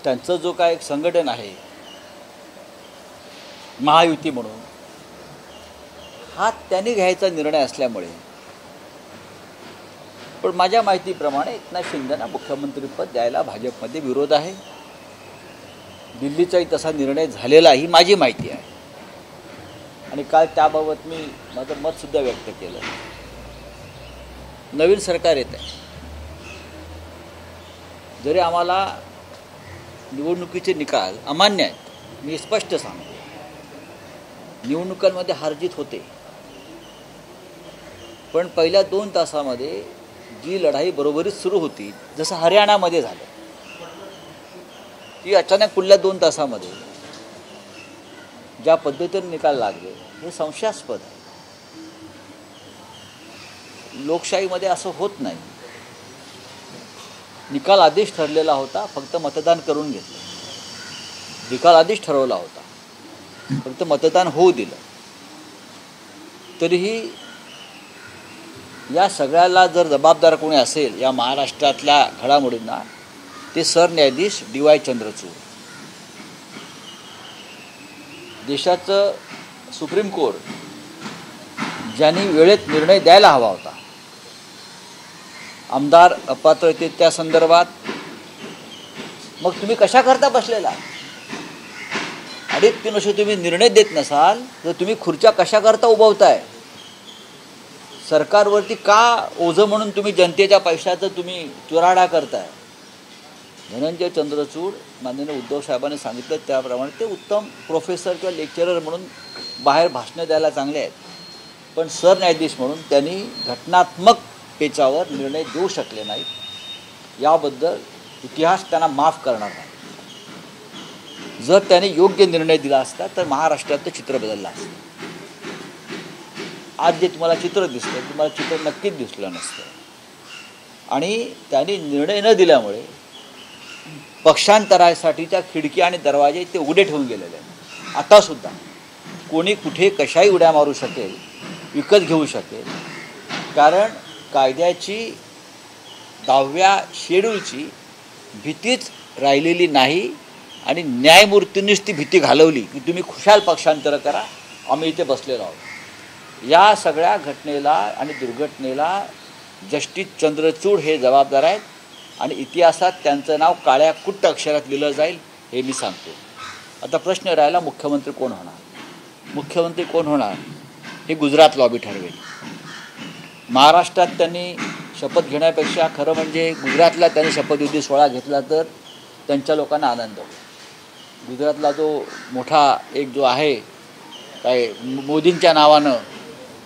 त्यांचं जो काय एक संघटन आहे महायुती म्हणून, हा त्यांनी घ्यायचा निर्णय असल्यामुळे, पण माझ्या माहितीप्रमाणे एकनाथ शिंदेंना मुख्यमंत्रीपद द्यायला भाजपमध्ये विरोध आहे. दिल्लीचाही तसा निर्णय झालेला ही माझी माहिती आहे. आणि काल त्याबाबत मी माझं मतसुद्धा व्यक्त केलं. नवीन सरकार येत आहे. जरी आम्हाला निवडणुकीचे निकाल अमान्य आहेत, मी स्पष्ट सांगतो, निवडणुकांमध्ये हारजीत होते, पण पहिल्या 2 तासामध्ये जी लढाई बरोबरीत सुरू होती, जसं हरियाणामध्ये झालं, ती अचानक पुढल्या 2 तासामध्ये ज्या पद्धतीने निकाल लागले हे संशयास्पद आहे. लोकशाहीमध्ये असं होत नाही. निकाल आधीच ठरलेला होता, फक्त मतदान करून घेतलं. निकाल आधीच ठरवला होता, फक्त मतदान होऊ दिलं. तरीही या सगळ्याला जर जबाबदार कोणी असेल या महाराष्ट्रातल्या घडामोडींना, ते सरन्यायाधीश DY चंद्रचूड. देशाचं सुप्रीम कोर्ट ज्यांनी वेळेत निर्णय द्यायला हवा होता आमदार अपात्रतेच्या संदर्भात, मग तुम्ही कशा करता बसलेला? 2.5-3 वर्ष तुम्ही निर्णय देत नसाल तर तुम्ही खुर्च्या कशा करता उभवताय? सरकारवरती का ओझं म्हणून तुम्ही जनतेच्या पैशाचं तुम्ही चुराडा करताय? धनंजय चंद्रचूड, माननीय उद्धव साहेबांनी सांगितलं त्याप्रमाणे ते उत्तम प्रोफेसर किंवा लेक्चरर म्हणून बाहेर भाषणं द्यायला चांगले आहेत, पण सरन्यायाधीश म्हणून त्यांनी घटनात्मक पेचावर निर्णय देऊ शकले नाहीत. याबद्दल इतिहास त्यांना माफ करणार नाही. जर त्यांनी योग्य निर्णय दिला असता तर महाराष्ट्राचं चित्र बदललं असतं. आज जे तुम्हाला चित्र दिसतं, तुम्हाला चित्र नक्कीच दिसलं नसतं. आणि त्यांनी निर्णय न दिल्यामुळे पक्षांतरासाठीच्या खिडकी आणि दरवाजे ते उघडे ठेवून गेलेले आहेत. आतासुद्धा कोणी कुठे कशाही उड्या मारू शकेल, विकत घेऊ शकेल, कारण कायद्याची 10व्या शेड्यूलची भीतीच राहिलेली नाही. आणि न्यायमूर्तींनीच ती भीती घालवली की तुम्ही खुशाल पक्षांतर करा, आम्ही इथे बसलेलो आहोत. या सगळ्या घटनेला आणि दुर्घटनेला जस्टिस चंद्रचूड हे जबाबदार आहेत. आणि इतिहासात त्यांचं नाव काळ्या कुट्ट अक्षरात लिहिलं जाईल हे मी सांगतो. आता प्रश्न राहिला, मुख्यमंत्री कोण होणार? मुख्यमंत्री कोण होणार हे गुजरात लॉबी ठरवेल. महाराष्ट्रात त्यांनी शपथ घेण्यापेक्षा खरं म्हणजे गुजरातला त्यांनी शपथविधी सोहळा घेतला तर त्यांच्या लोकांना आनंद होईल. गुजरातला जो मोठा एक जो आहे काय मोदींच्या नावानं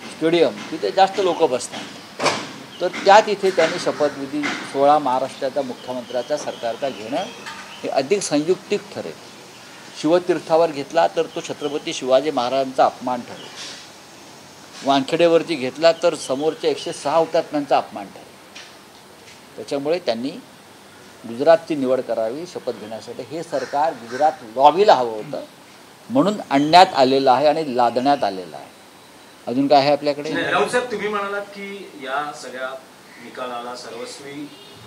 स्टेडियम, तिथे जास्त लोक बसतात, तर त्या तिथे त्यांनी शपथविधी सोहळा महाराष्ट्राच्या मुख्यमंत्र्याचा सरकारचा घेणं हे अधिक संयुक्तिक ठरेल. शिवतीर्थावर घेतला तर तो छत्रपती शिवाजी महाराजांचा अपमान ठरेल. वानखेडेवरती घेतला तर समोरच्या 106 हुतात्म्यांचा अपमान ठरेल. त्याच्यामुळे त्यांनी गुजरातची निवड करावी शपथ घेण्यासाठी. हे सरकार गुजरात लॉबीला हवं होतं म्हणून आणण्यात आलेलं आहे आणि लादण्यात आलेलं आहे. अजून काय आहे आपल्याकडे? राऊत साहेब, तुम्ही म्हणालात की या सगळ्या निकालाला सर्वस्वी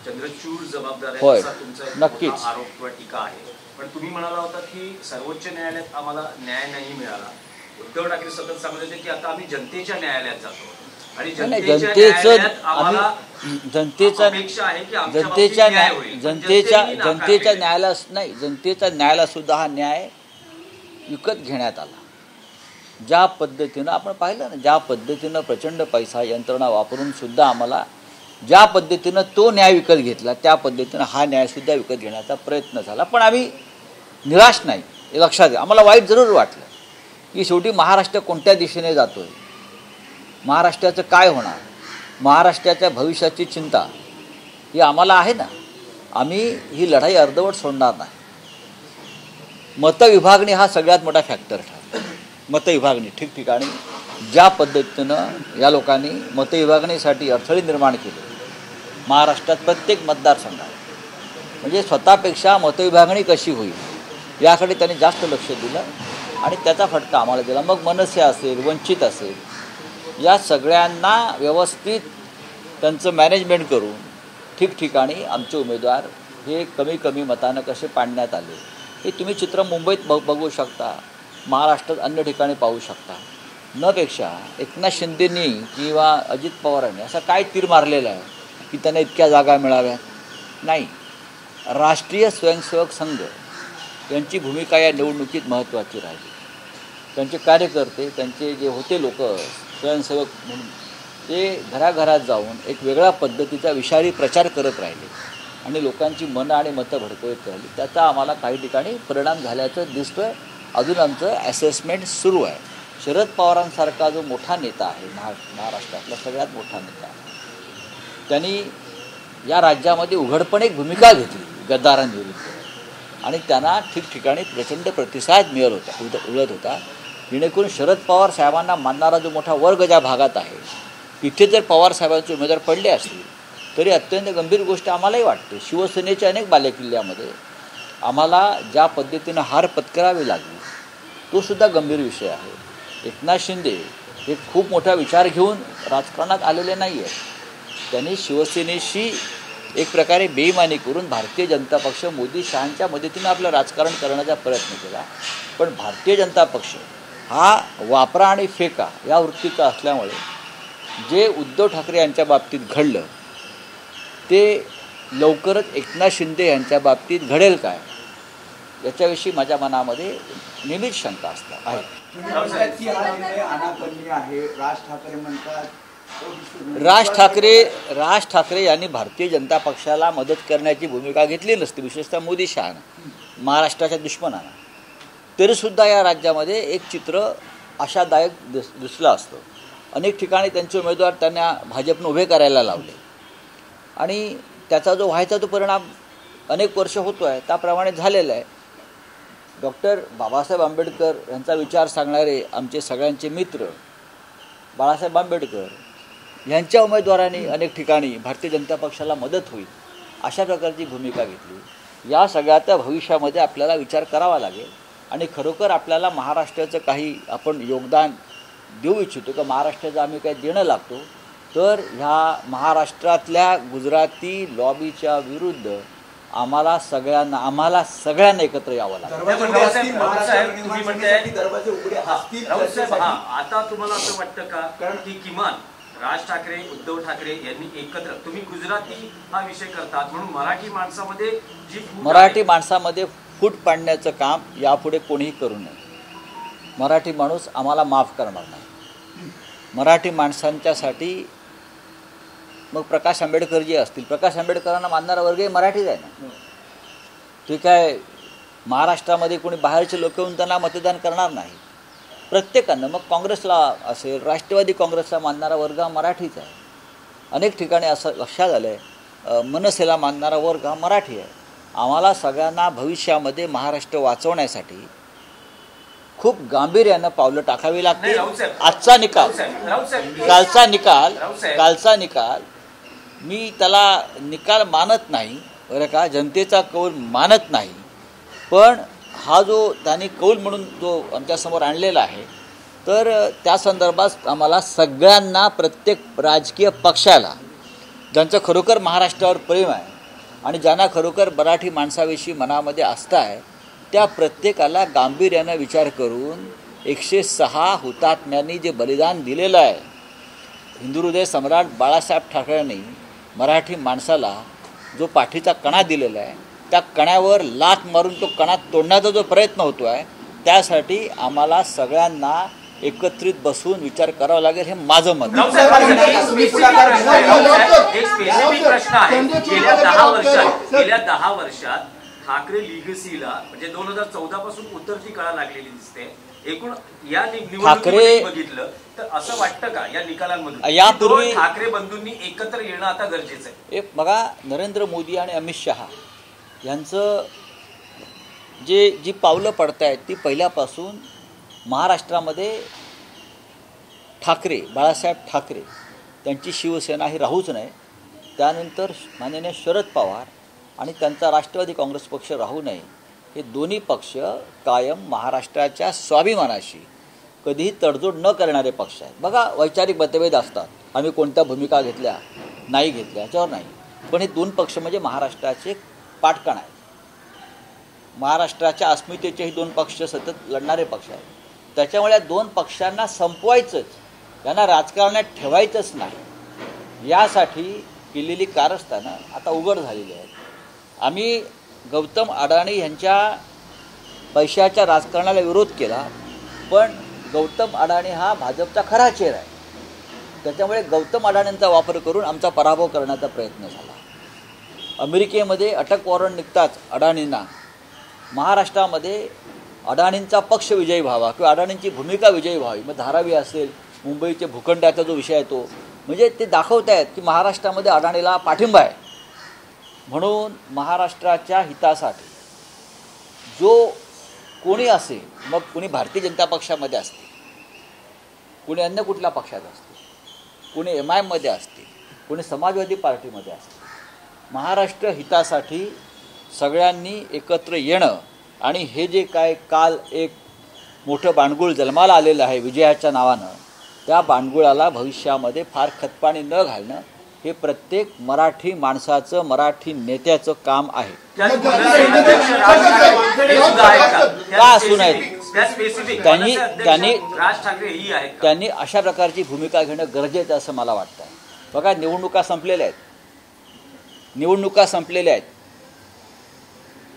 चंद्रचूड जबाबदार आहे, असा तुमचा नक्कीच आरोप किंवा टीका आहे. पण तुम्ही म्हणाला होता की सर्वोच्च न्यायालयात आम्हाला न्याय नाही मिळाला. उद्धव ठाकरे सतत सांगत होते की आता आम्ही जनतेच्या न्यायालयात जातो आणि जनतेच्या न्यायाला सुद्धा हा न्याय विकत घेण्यात आला. ज्या पद्धतीनं आपण पाहिलं ना, ज्या पद्धतीनं प्रचंड पैसा यंत्रणा वापरून सुद्धा आम्हाला ज्या पद्धतीनं तो न्याय विकत घेतला, त्या पद्धतीनं हा न्यायसुद्धा विकत घेण्याचा प्रयत्न झाला. पण आम्ही निराश नाही, हे लक्षात घ्या. आम्हाला वाईट जरूर वाटलं की शेवटी महाराष्ट्र कोणत्या दिशेने जातो आहे, महाराष्ट्राचं काय होणार, महाराष्ट्राच्या भविष्याची चिंता ही आम्हाला आहे ना. आम्ही ही लढाई अर्धवट सोडणार नाही. मतविभागणी हा सगळ्यात मोठा फॅक्टर ठरला. मतविभागणी ठिकठिकाणी ज्या पद्धतीनं या लोकांनी मतविभागणीसाठी अडथळे निर्माण केले महाराष्ट्रात प्रत्येक मतदारसंघात, म्हणजे स्वतःपेक्षा मतविभागणी कशी होईल याकडे त्यांनी जास्त लक्ष दिलं आणि त्याचा फटका आम्हाला दिला. मग मनसे असेल, वंचित असेल, या सगळ्यांना व्यवस्थित त्यांचं मॅनेजमेंट करून ठिकठिकाणी आमचे उमेदवार हे कमी कमी मतानं कसे पाडण्यात आले हे तुम्ही चित्र मुंबईत बघू शकता, महाराष्ट्रात अन्य ठिकाणी पाहू शकता. न पेक्षा एकनाथ शिंदेंनी किंवा अजित पवारांनी असा काय तीर मारलेला आहे की त्यांना इतक्या जागा मिळाव्या? नाही. राष्ट्रीय स्वयंसेवक संघ यांची भूमिका या निवडणुकीत महत्त्वाची राहिली. त्यांचे कार्यकर्ते, त्यांचे जे होते लोक स्वयंसेवक म्हणून, ते घराघरात जाऊन एक वेगळ्या पद्धतीचा विषारी प्रचार करत राहिले आणि लोकांची मनं आणि मतं भडकवत राहिली. त्याचा आम्हाला काही ठिकाणी परिणाम झाल्याचं दिसतो आहे. अजून आमचं ॲसेसमेंट सुरू आहे. शरद पवारांसारखा जो मोठा नेता आहे, महाराष्ट्रातला सगळ्यात मोठा नेता, त्यांनी या राज्यामध्ये उघडपणे एक भूमिका घेतली गद्दारांविरुद्ध आणि त्यांना ठिकठिकाणी प्रचंड प्रतिसाद मिळत होता. जेणेकरून शरद पवार साहेबांना मानणारा जो मोठा वर्ग ज्या भागात आहे तिथे जर पवार साहेबांचे उमेदवार पडले असतील तरी अत्यंत गंभीर गोष्ट आम्हालाही वाटते. शिवसेनेच्या अनेक बालेकिल्ल्यामध्ये आम्हाला ज्या पद्धतीनं हार पत्करावी लागली तो सुद्धा गंभीर विषय आहे. एकनाथ शिंदे हे खूप मोठा विचार घेऊन राजकारणात आलेले नाही आहेत. त्यांनी शिवसेनेशी एक प्रकारे बेईमानी करून भारतीय जनता पक्ष मोदी शहांच्या मदतीनं आपलं राजकारण करण्याचा प्रयत्न केला. पण भारतीय जनता पक्ष हा वापरा आणि फेका या वृत्तीचा असल्यामुळे जे उद्धव ठाकरे यांच्या बाबतीत घडलं ते लवकरच एकनाथ शिंदे यांच्या बाबतीत घडेल काय याच्याविषयी माझ्या मनामध्ये नेहमीच शंका असतात आहे. राज ठाकरे यांनी भारतीय जनता पक्षाला मदत करण्याची भूमिका घेतली नसती, विशेषतः मोदी शहानं, महाराष्ट्राच्या दुश्मनानं. तरीसुद्धा या राज्यामध्ये एक चित्र आशादायक दिसलं असतं. अनेक ठिकाणी त्यांचे उमेदवार त्यांना भाजपनं उभे करायला लावले आणि त्याचा जो व्हायचा तो परिणाम अनेक वर्ष होतो आहे त्याप्रमाणे झालेला आहे. डॉक्टर बाबासाहेब आंबेडकर यांचा विचार सांगणारे आमचे सगळ्यांचे मित्र बाळासाहेब आंबेडकर यांच्या उमेदवारांनी अनेक ठिकाणी भारतीय जनता पक्षाला मदत होईल अशा प्रकारची भूमिका घेतली. या सगळ्याच्या भविष्यामध्ये आपल्याला विचार करावा लागेल आणि खरोखर आपल्याला महाराष्ट्राचं काही आपण योगदान देऊ इच्छितो का महाराष्ट्राचं आम्ही काही देणं लागतो तर ह्या महाराष्ट्रातल्या गुजराती लॉबीच्या विरुद्ध आम्हाला सगळ्यांना एकत्र यावं लागतं. आता तुम्हाला असं वाटतं का कारण की किमान राज ठाकरे उद्धव ठाकरे यांनी एकत्र, तुम्ही गुजराती हा विषय करतात म्हणून मराठी माणसामध्ये फूट पाडण्याचं काम यापुढे कोणीही करू नये. मराठी माणूस आम्हाला माफ करणार नाही. मराठी माणसांच्यासाठी मग प्रकाश आंबेडकर जे असतील, प्रकाश आंबेडकरांना मानणारा वर्गही मराठीच आहे ना. ठीक आहे, महाराष्ट्रामध्ये कोणी बाहेरचे लोक येऊन त्यांना मतदान करणार नाही. प्रत्येकानं मग काँग्रेसला असेल, राष्ट्रवादी काँग्रेसला मानणारा वर्ग हा मराठीच आहे. अनेक ठिकाणी असं लक्षात आलं आहे मनसेला मानणारा वर्ग हा मराठी आहे. आम्हाला सगळ्यांना भविष्यामध्ये महाराष्ट्र वाचवण्यासाठी खूप गांभीर्यानं पावलं टाकावी लागतील. आजचा निकाल, कालचा निकाल मी त्याला निकाल मानत नाही बरं का, जनतेचा कौल मानत नाही. पण हा जो त्यांनी कौल म्हणून जो आमच्यासमोर आणलेला आहे तर त्या संदर्भात आम्हाला सगळ्यांना, प्रत्येक राजकीय पक्षाला ज्यांचं खरोखर महाराष्ट्रावर प्रेम आहे आणि ज्यांना खरोखर मराठी माणसाविषयी मनामध्ये आस्था आहे त्या प्रत्येकाला गांभीर्यानं विचार करून 106 हुतात्म्यांनी जे बलिदान दिलेलं आहे, हिंदुहृदय सम्राट बाळासाहेब ठाकरेंनी मराठी माणसाला जो पाठीचा कणा दिलेला आहे त्या कण्यावर लाथ मारून तो कणा तोडण्याचा जो प्रयत्न होतो आहे त्यासाठी आम्हाला सगळ्यांना एकत्रित बसून विचार करावा लागेल, हे माझं मत. गेल्या 10 वर्षात ठाकरे लिगसीला म्हणजे 2014 पासून उतरती कळा लागलेली दिसते. एकूण या निवडणुकीमध्ये बघितलं तर असं वाटतं का या निकालांमधून यापूर्वी ठाकरे बंधूंनी एकत्र येणं आता गरजेचं आहे? बघा, नरेंद्र मोदी आणि अमित शहा यांचं जी पावलं पडतायत ती पहिल्यापासून महाराष्ट्रामध्ये ठाकरे, बाळासाहेब ठाकरे त्यांची शिवसेना ही राहूच नये, त्यानंतर माननीय शरद पवार आणि त्यांचा राष्ट्रवादी काँग्रेस पक्ष राहू नये, हे दोन्ही पक्ष कायम महाराष्ट्राच्या स्वाभिमानाशी कधीही तडजोड न करणारे पक्ष आहेत. बघा, वैचारिक मतभेद असतात, आम्ही कोणत्या भूमिका घेतल्या नाही घेतल्या याच्यावर नाही, पण हे दोन पक्ष म्हणजे महाराष्ट्राचे पाटकण आहेत. महाराष्ट्राच्या अस्मितेचेही 2 पक्ष सतत लढणारे पक्ष आहेत. त्याच्यामुळे 2 पक्षांना संपवायचंच, त्यांना राजकारणात ठेवायचंच नाही, यासाठी केलेली कारस्थानं आता उघड झालेली आहेत. आम्ही गौतम अडाणी यांच्या पैशाच्या राजकारणाला विरोध केला, पण गौतम अडाणी हा भाजपचा खरा चेहरा आहे. त्याच्यामुळे गौतम अडाणींचा वापर करून आमचा पराभव करण्याचा प्रयत्न झाला. अमेरिकेमध्ये अटक वॉरंट निघताच अडाणींना महाराष्ट्रामध्ये अडाणींचा पक्ष विजयी व्हावा किंवा अडाणींची भूमिका विजयी व्हावी, मग धारावी असेल, मुंबईचे भूखंडाचा जो विषय आहे तो, म्हणजे ते दाखवत आहेत की महाराष्ट्रामध्ये अडाणीला पाठिंबा आहे. म्हणून महाराष्ट्राच्या हितासाठी जो कोणी असेल, मग कोणी भारतीय जनता पक्षामध्ये असते, कोणी अन्य कुठल्या पक्षात असते, कोणी MIMमध्ये असते, कोणी समाजवादी पार्टीमध्ये असते, महाराष्ट्र हितासाठी सगळ्यांनी एकत्र येणं आणि हे जे काय काल एक मोठं बांडगुळ जन्माला आलेलं आहे विजयाच्या नावानं, त्या बांडगुळाला भविष्यामध्ये फार खतपाणी न घालणं हे प्रत्येक मराठी माणसाचं, मराठी नेत्याचं काम आहे. का असू नयेत, त्यांनी अशा प्रकारची भूमिका घेणं गरजेचं आहे असं मला वाटतं. बघा, निवडणुका संपलेल्या आहेत.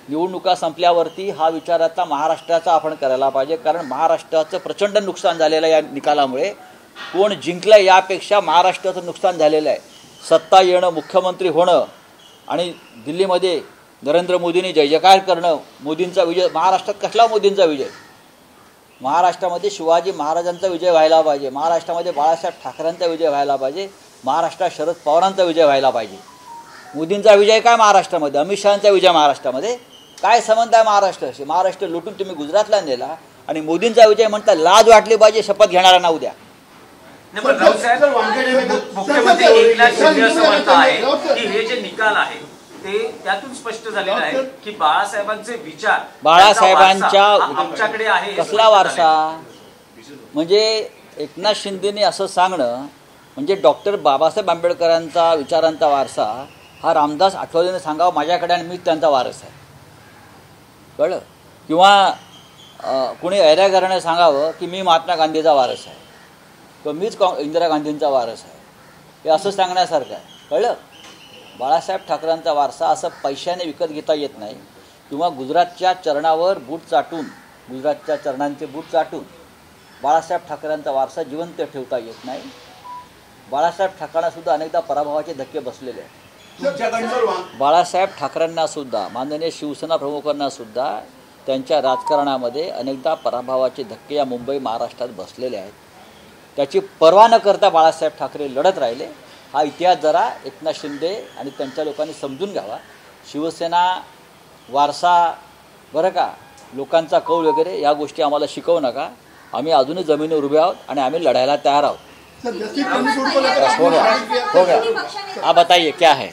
निवडणुका संपल्यावरती हा विचार आता महाराष्ट्राचा आपण करायला पाहिजे, कारण महाराष्ट्राचं प्रचंड नुकसान झालेलं आहे या निकालामुळे. कोण जिंकलं यापेक्षा महाराष्ट्राचं नुकसान झालेलं आहे. सत्ता येणं, मुख्यमंत्री होणं आणि दिल्लीमध्ये नरेंद्र मोदींनी जय जयकार करणं, मोदींचा विजय. महाराष्ट्रात कसला मोदींचा विजय? महाराष्ट्रामध्ये शिवाजी महाराजांचा विजय व्हायला पाहिजे, महाराष्ट्रामध्ये बाळासाहेब ठाकरेंचा विजय व्हायला पाहिजे, महाराष्ट्रात शरद पवारांचा विजय व्हायला पाहिजे. मोदींचा विजय काय महाराष्ट्रामध्ये? अमित शहांचा विजय महाराष्ट्रामध्ये? काय संबंध आहे महाराष्ट्राशी? महाराष्ट्र लुटून तुम्ही गुजरातला नेला आणि मोदींचा विजय म्हणता. लाज वाटली पाहिजे शपथ घेणारा ना उद्या. मुख्यमंत्री एकनाथ शिंदे असं म्हणत आहे की हे जे निकाल आहे ते त्यातून स्पष्ट झालेलं आहे की बाळासाहेबांचे विचार, बाळासाहेबांच्या आमच्याकडे आहे. कसला वारसा? म्हणजे एकनाथ शिंदेने असं सांगणं म्हणजे डॉक्टर बाबासाहेब आंबेडकरांचा विचारांचा वारसा हा रामदास आठवलेने सांगावं माझ्याकडे आणि मी त्यांचा वारस आहे, कळलं? किंवा कोणी ऐरागराने सांगावं की मी महात्मा गांधीचा वारस आहे किंवा मीच इंदिरा गांधींचा वारस आहे, हे असं सांगण्यासारखं आहे, कळलं? बाळासाहेब ठाकरेंचा वारसा असं पैशाने विकत घेता येत नाही, किंवा गुजरातच्या चरणावर बूट चाटून, गुजरातच्या चरणांचे बूट चाटून बाळासाहेब ठाकरेंचा वारसा जिवंत ठेवता येत नाही. बाळासाहेब ठाकरेंनासुद्धा अनेकदा पराभवाचे धक्के बसलेले आहेत. बाळासाहेब ठाकरेंनासुद्धा, माननीय शिवसेना प्रमुखांनासुद्धा त्यांच्या राजकारणामध्ये अनेकदा पराभवाचे धक्के या मुंबई महाराष्ट्रात बसलेले आहेत. त्याची पर्वा न करता बाळासाहेब ठाकरे लढत राहिले. हा इतिहास जरा एकनाथ शिंदे आणि त्यांच्या लोकांनी समजून घ्यावा. शिवसेना वारसा बरं का, लोकांचा कौल वगैरे या गोष्टी आम्हाला शिकवू नका. आम्ही अजूनही जमिनीवर उभे आहोत आणि आम्ही लढायला तयार आहोत. हो गया. आप बताइए क्या है?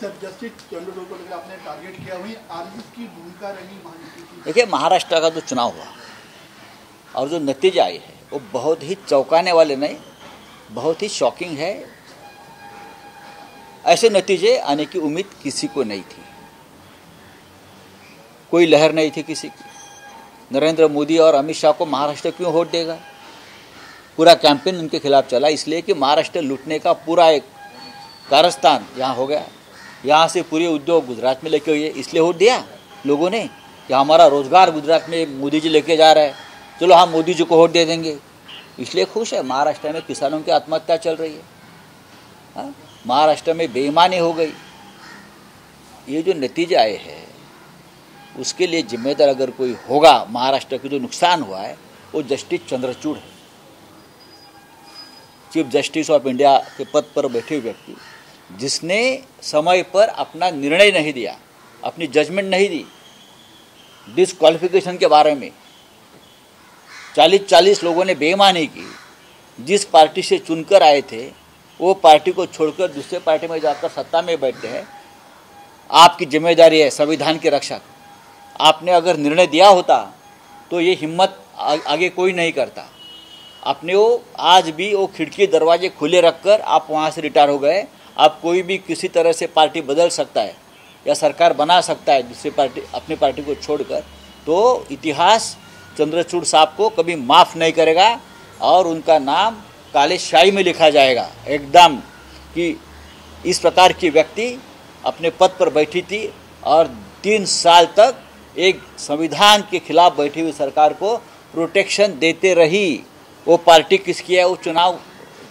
देखिए, महाराष्ट्र का जो चुनाव हुआ और जो नतीजे आए हैं वो बहुत ही चौंकाने वाले नहीं, बहुत ही शॉकिंग है. ऐसे नतीजे आने की उम्मीद किसी को नहीं थी, कोई लहर नहीं थी किसी की. नरेंद्र मोदी और अमित शाह को महाराष्ट्र क्यों वोट देगा? पूरा कैंपेन उनके खिलाफ चला, इसलिए कि महाराष्ट्र लूटने का पूरा एक कारस्तान यहाँ हो गया. यहाँ से पूरे उद्योग गुजरात में लेके हुए, इसलिए वोट दिया लोगों ने कि हमारा रोजगार गुजरात में मोदी जी लेके जा रहा है, चलो हम मोदी जी को वोट दे देंगे, इसलिए खुश है. महाराष्ट्र में किसानों की आत्महत्या चल रही है, हाँ? महाराष्ट्र में बेईमानी हो गई. ये जो नतीजे आए हैं उसके लिए जिम्मेदार अगर कोई होगा, महाराष्ट्र का जो नुकसान हुआ है वो जस्टिस चंद्रचूड़ है. चीफ जस्टिस ऑफ इंडिया के पद पर बैठे व्यक्ति जिसने समय पर अपना निर्णय नहीं दिया, अपनी जजमेंट नहीं दी डिसक्वालिफिकेशन के बारे में. 40-40 लोगों ने बेईमानी की. जिस पार्टी से चुनकर आए थे वो पार्टी को छोड़कर दूसरे पार्टी में जाकर सत्ता में बैठते हैं. आपकी जिम्मेदारी है संविधान की रक्षा. आपने अगर निर्णय दिया होता तो ये हिम्मत आगे कोई नहीं करता. आपने वो आज भी वो खिड़की दरवाजे खुले रखकर आप वहाँ से रिटायर हो गए. आप कोई भी किसी तरह से पार्टी बदल सकता है, या सरकार बना सकता है दूसरी पार्टी अपनी पार्टी को छोड़कर, तो इतिहास चंद्रचूड़ साहब को कभी माफ़ नहीं करेगा और उनका नाम काले शाही में लिखा जाएगा एकदम, कि इस प्रकार की व्यक्ति अपने पद पर बैठी थी और 3 साल तक एक संविधान के खिलाफ बैठी हुई सरकार को प्रोटेक्शन देते रही। वो पार्टी किसकी है, वो चुनाव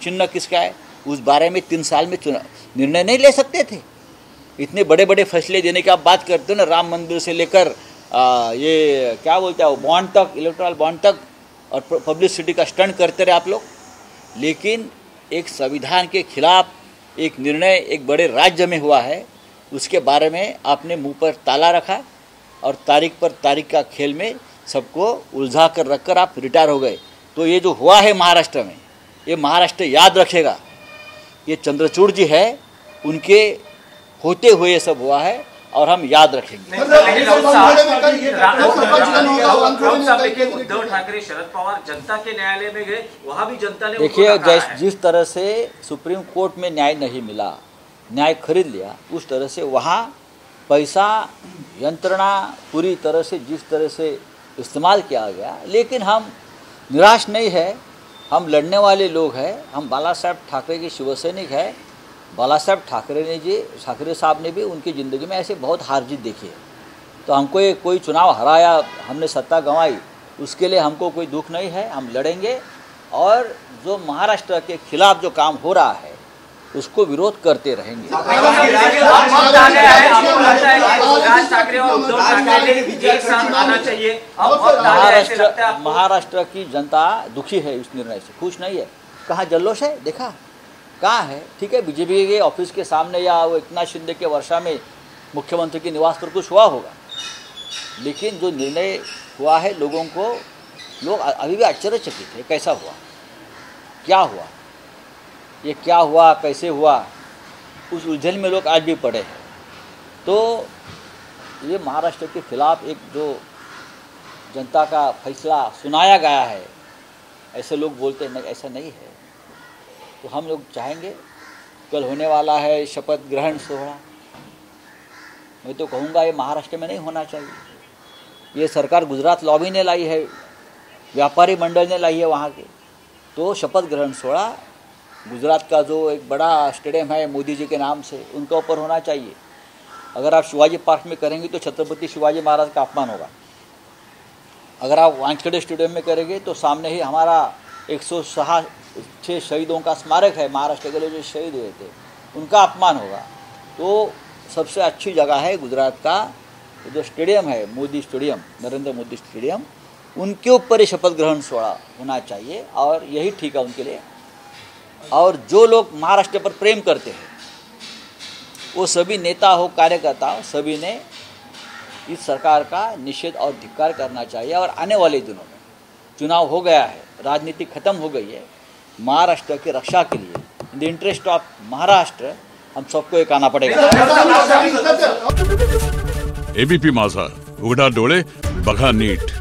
चिन्ह किसका है, उस बारे में 3 साल में निर्णय नहीं ले सकते थे। इतने बड़े बड़े फैसले देने की आप बात करते हो ना, राम मंदिर से लेकर ये क्या बोलते हैं वो बॉन्ड तक, इलेक्ट्रल बॉन्ड तक, और पब्लिसिटी का स्टंट करते रहे आप लोग। लेकिन एक संविधान के खिलाफ एक निर्णय एक बड़े राज्य में हुआ है, उसके बारे में आपने मुंह पर ताला रखा और तारीख पर तारीख का खेल में सबको उलझा कर रखकर आप रिटायर हो गए। तो ये जो हुआ है महाराष्ट्र में, ये महाराष्ट्र याद रखेगा। ये चंद्रचूड़ जी है, उनके होते हुए ये सब हुआ है और हम याद रखेंगे। उद्धव ठाकरे शरद पवार जनता के न्यायालय में गए, वहां भी जनता ने देखिए जिस तरह से सुप्रीम कोर्ट में न्याय नहीं मिला, न्याय खरीद लिया, उस तरह से वहाँ पैसा यंत्रणा पूरी तरह से जिस तरह से इस्तेमाल किया गया। लेकिन हम निराश नहीं है, हम लड़ने वाले लोग हैं, हम बाला साहब ठाकरे के शिवसैनिक हैं। बाला साहब ठाकरे साहब ने भी उनकी ज़िंदगी में ऐसे बहुत हार जीत देखी है। तो हमको ये कोई चुनाव हराया, हमने सत्ता गंवाई, उसके लिए हमको कोई दुख नहीं है। हम लड़ेंगे और जो महाराष्ट्र के खिलाफ जो काम हो रहा है उसको विरोध करते रहेंगे। महाराष्ट्र की जनता दुखी है इस निर्णय से, खुश नहीं है। कहाँ जल्लोष है, देखा कहाँ है? ठीक है, बीजेपी के ऑफिस के सामने या वो एकनाथ शिंदे के वर्षा में मुख्यमंत्री के निवास पर कुछ हुआ होगा, लेकिन जो निर्णय हुआ है लोगों लोग अभी भी आश्चर्यचकित है। कैसा हुआ, क्या हुआ, ये क्या हुआ, कैसे हुआ, उस उलझन में लोग आज भी पड़े हैं। तो ये महाराष्ट्र के खिलाफ एक जो जनता का फैसला सुनाया गया है, ऐसे लोग बोलते हैं, ऐसा नहीं है। तो हम लोग चाहेंगे, कल होने वाला है शपथ ग्रहण सोहरा, मैं तो कहूँगा ये महाराष्ट्र में नहीं होना चाहिए। ये सरकार गुजरात लॉबी ने लाई है, व्यापारी मंडल ने लाई है वहाँ के। तो शपथ ग्रहण सोहरा गुजरात का जो एक बड़ा स्टेडियम है मोदी जी के नाम से, उनके ऊपर होना चाहिए। अगर आप शिवाजी पार्क में करेंगे तो छत्रपति शिवाजी महाराज का अपमान होगा। अगर आप वानखेड़े स्टेडियम में करेंगे तो सामने ही हमारा 106 शहीदों का स्मारक है, महाराष्ट्र के लोग जो शहीद हुए थे, उनका अपमान होगा। तो सबसे अच्छी जगह है गुजरात का जो स्टेडियम है, मोदी स्टेडियम, नरेंद्र मोदी स्टेडियम, उनके ऊपर ही शपथ ग्रहण सोहरा होना चाहिए और यही ठीक है उनके लिए। और जो लोग महाराष्ट्र पर प्रेम करते हैं, वो सभी नेता हो, कार्यकर्ता हो, सभी ने इस सरकार का निषेध और धिक्कार करना चाहिए। और आने वाले दिनों में चुनाव हो गया है, राजनीति खत्म हो गई है, महाराष्ट्र की रक्षा के लिए, in the interest of Maharashtra, हम सबको एक आना पड़ेगा। एबीपी माझा, उघडा डोळे बघा नीट।